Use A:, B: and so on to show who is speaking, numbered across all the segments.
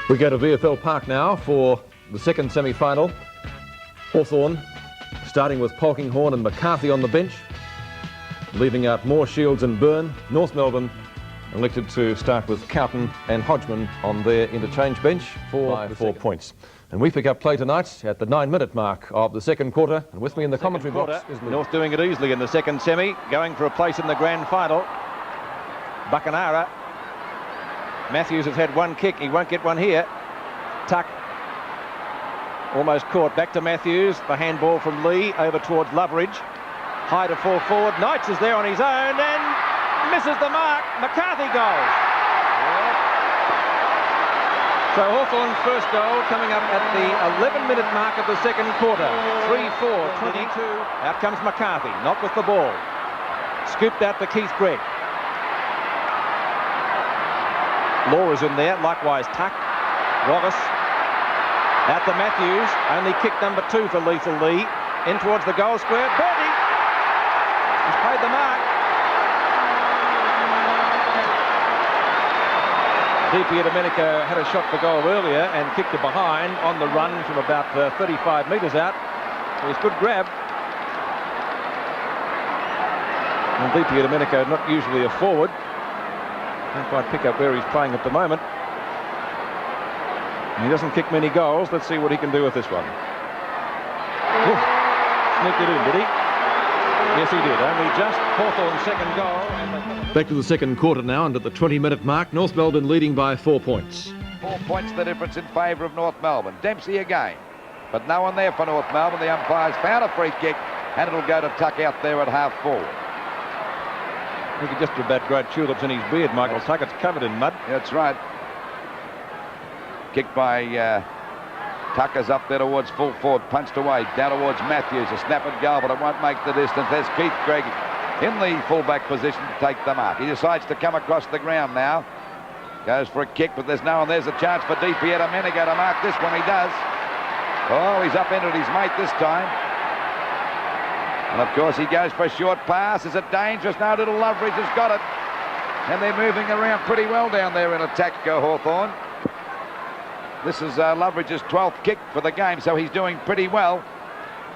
A: We go to VFL Park now for the second semi-final. Hawthorn starting with Polkinghorne and McCarthy on the bench, leaving out Moore, Shields and Byrne. North Melbourne elected to start with Cowton and Hodgman on their interchange bench by 4 points. And we pick up play tonight at the 9-minute mark of the second quarter. And with me in the commentary box is
B: North doing it easily in the second semi, going for a place in the grand final. Buckenara. Matthews has had one kick, he won't get one here. Tuck almost caught, back to Matthews. The handball from Lee over towards Loveridge. High to fall forward. Knights is there on his own and misses the mark. McCarthy goes. So Hawthorn's first goal coming up at the 11-minute mark of the second quarter. 3-4, 22. Out comes McCarthy, not with the ball. Scooped out to Keith Gregg. Law is in there, likewise Tuck. Wallace. Out to Matthews, only kick number 2 for Lethal Lee. In towards the goal square. Bertie! He's paid the mark. Domenico had a shot for goal earlier and kicked it behind on the run from about 35 metres out. So it's good grab. And Domenico not usually a forward. Can't quite pick up where he's playing at the moment. And he doesn't kick many goals. Let's see what he can do with this one. Ooh, sneaked it in, did he? Yes, he did. Only just Hawthorn's second goal.
A: Back to the second quarter now, and at the 20-minute mark, North Melbourne leading by 4 points.
C: 4 points the difference in favour of North Melbourne. Dempsey again, but no one there for North Melbourne. The umpires found a free kick, and it'll go to Tuck out there at half forward.
B: He could just about grow tulips in his beard, Michael Tuck. It's covered in mud.
C: That's right. Kicked by Tucker's up there towards full forward, punched away, down towards Matthews. A snap at goal, but it won't make the distance. There's Keith Gregg in the fullback position to take the mark. He decides to come across the ground now. Goes for a kick, but there's no one. There's a chance for Domenico to mark this one. He does. Oh, he's upended his mate this time. And of course he goes for a short pass. Is it dangerous? No, little Loveridge has got it. And they're moving around pretty well down there in attack, Hawthorn. This is Loveridge's 12th kick for the game, so he's doing pretty well.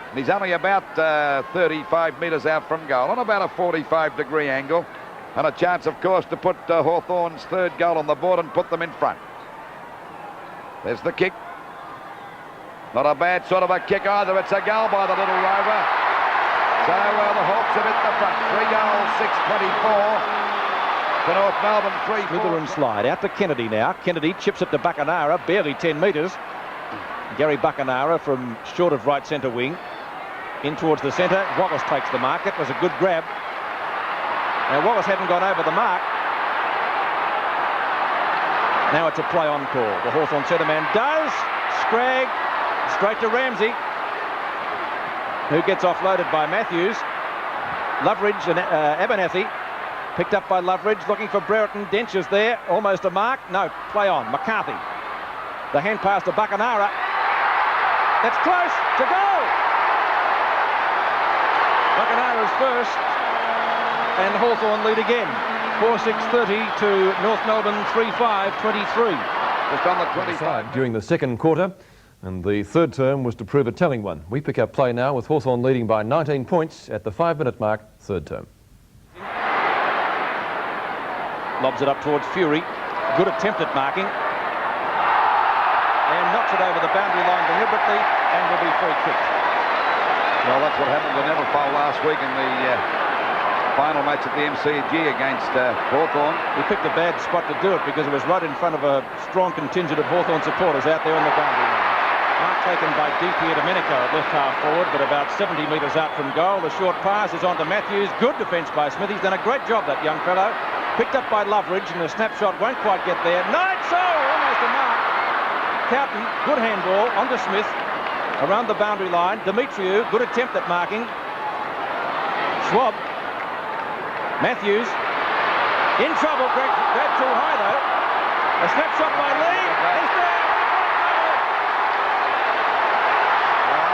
C: And he's only about 35 metres out from goal, on about a 45-degree angle. And a chance, of course, to put Hawthorn's third goal on the board and put them in front. There's the kick. Not a bad sort of a kick either. It's a goal by the little rover. So the Hawks have hit the front. 3 goals, 6-24. To North Melbourne, 3-4.
B: Slither and slide. Out to Kennedy now. Kennedy chips it to Buckenara, barely 10 metres. Gary Buckenara from short of right centre wing. In towards the centre. Wallace takes the mark. It was a good grab. Now Wallace hadn't gone over the mark. Now it's a play on call. The Hawthorn centre man does. Scragg straight to Ramsey, who gets offloaded by Matthews. Loveridge and Abernathy. Picked up by Loveridge, looking for Brereton. Dentures there, almost a mark. No, play on. McCarthy. The hand pass to Buckenara. That's close to goal. Buckenara's first, and Hawthorn lead again. 4-6-30 to North Melbourne 3-5-23.
C: Just on the 25.
A: During the second quarter, and the third term was to prove a telling one. We pick up play now with Hawthorn leading by 19 points at the 5-minute mark, third term.
B: Lobs it up towards Fury. Good attempt at marking. And knocks it over the boundary line deliberately and will be free kicked.
C: Well, that's what happened to Neverfold last week in the final match at the MCG against Hawthorn.
B: He picked a bad spot to do it because it was right in front of a strong contingent of Hawthorn supporters out there on the boundary line. Mark taken by Domenico at left half forward, but about 70 metres out from goal. The short pass is on to Matthews. Good defence by Smith. He's done a great job, that young fellow. Picked up by Loveridge, and the snapshot won't quite get there. Knights, almost a mark. Cowton, good handball onto Smith around the boundary line. Demetriou, good attempt at marking. Schwab. Matthews in trouble. Grabbed too high though. A snapshot by Lee. He's there.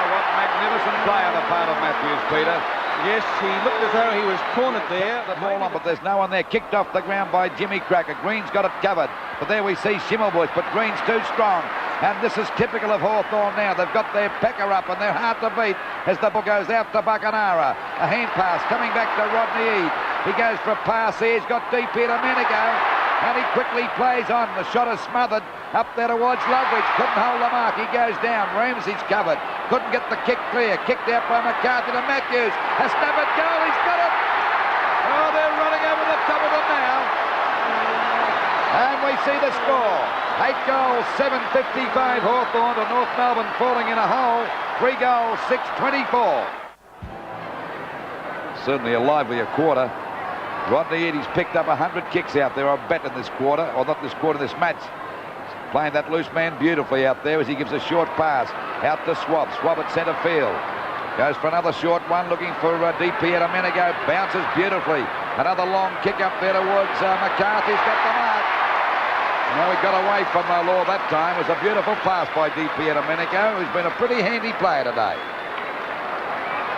C: What magnificent play on the part of Matthews, Peter.
B: Yes, he looked as though he was cornered there.
C: The ball on, but there's no one there. Kicked off the ground by Jimmy Cracker. Green's got it covered. But there we see Schimmelbusch, but Green's too strong. And this is typical of Hawthorn now. They've got their pecker up and they're hard to beat as the ball goes out to Buckenara. A hand pass coming back to Rodney Eade. He goes for a pass here. He's got deep here to Menico. And he quickly plays on. The shot is smothered up there towards Ludwig. Couldn't hold the mark. He goes down. Ramsey's covered. Couldn't get the kick clear. Kicked out by McCarthy to Matthews. A snap at goal. He's got it. Oh, they're running over the top of them now. And we see the score. 8 goals, 7:55 Hawthorn to North Melbourne falling in a hole. 3 goals, 6:24. Certainly a livelier quarter. Rodney Eady's picked up 100 kicks out there, I bet, in this quarter, or not this quarter, this match. Playing that loose man beautifully out there as he gives a short pass out to Swab. Swab at centre field. Goes for another short one, looking for DP at a minute ago. Bounces beautifully. Another long kick up there towards McCarthy's got the mark. No, he got away from Law that time. It was a beautiful pass by DP at a minute ago, who's been a pretty handy player today.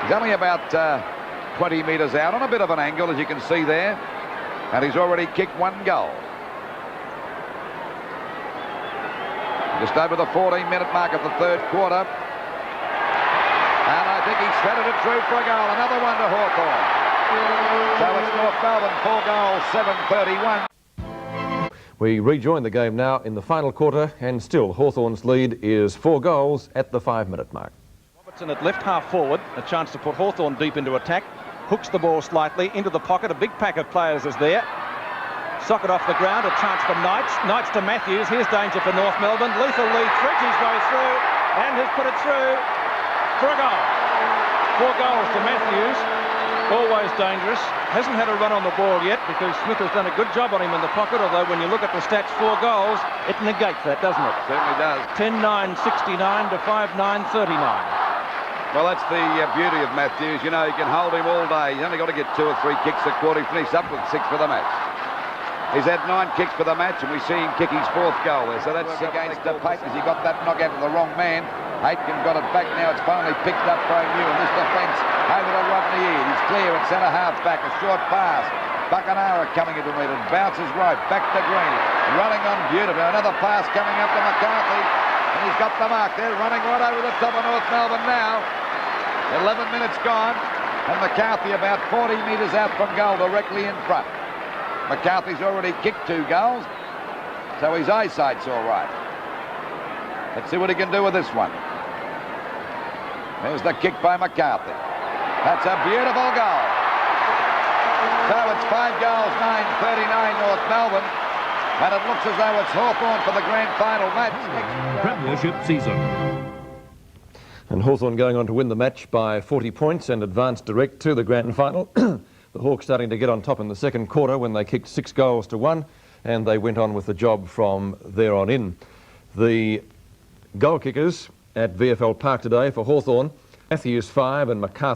C: He's only about 20 metres out on a bit of an angle, as you can see there. And he's already kicked 1 goal. Just over the 14-minute mark of the 3rd quarter. And I think he's threaded it through for a goal. Another one to Hawthorn. So it's North Melbourne, 4 goals, 7:31.
A: We rejoin the game now in the final quarter, and still Hawthorn's lead is 4 goals at the 5-minute mark.
B: Robertson at left half forward, a chance to put Hawthorn deep into attack. Hooks the ball slightly into the pocket. A big pack of players is there. Socket off the ground, a chance for Knights. Knights to Matthews. Here's danger for North Melbourne. Lethal Lee threads his way through and has put it through for a goal. 4 goals to Matthews. Always dangerous. Hasn't had a run on the ball yet because Smith has done a good job on him in the pocket, although when you look at the stats, 4 goals, it negates that, doesn't it?
C: Certainly does.
B: 10-9-69 to 5-9-39.
C: Well, that's the beauty of Matthews. You know, you can hold him all day. He's only got to get 2 or 3 kicks a quarter. He finished up with 6 for the match. He's had 9 kicks for the match, and we see him kick his 4th goal there. So that's against the Payton as he got that knock out to the wrong man. Aitken got it back now. It's finally picked up by New. And this defence over to Rodney Eade. He's clear at centre half back. A short pass. Buckenara coming into it and bounces right. Back to Green. Running on beautifully. Another pass coming up to McCarthy. And he's got the mark there. Running right over the top of North Melbourne now. 11 minutes gone. And McCarthy about 40 metres out from goal, directly in front. McCarthy's already kicked 2 goals. So his eyesight's all right. Let's see what he can do with this one. There's the kick by McCarthy. That's a beautiful goal. So it's 5 goals, 9:39 North Melbourne. And it looks as though it's Hawthorn for the grand final match.
D: Premiership season.
A: And Hawthorn going on to win the match by 40 points and advance direct to the grand final. The Hawks starting to get on top in the 2nd quarter when they kicked 6 goals to 1, and they went on with the job from there on in. The goal kickers at VFL Park today for Hawthorn, Matthews 5 and McCarthy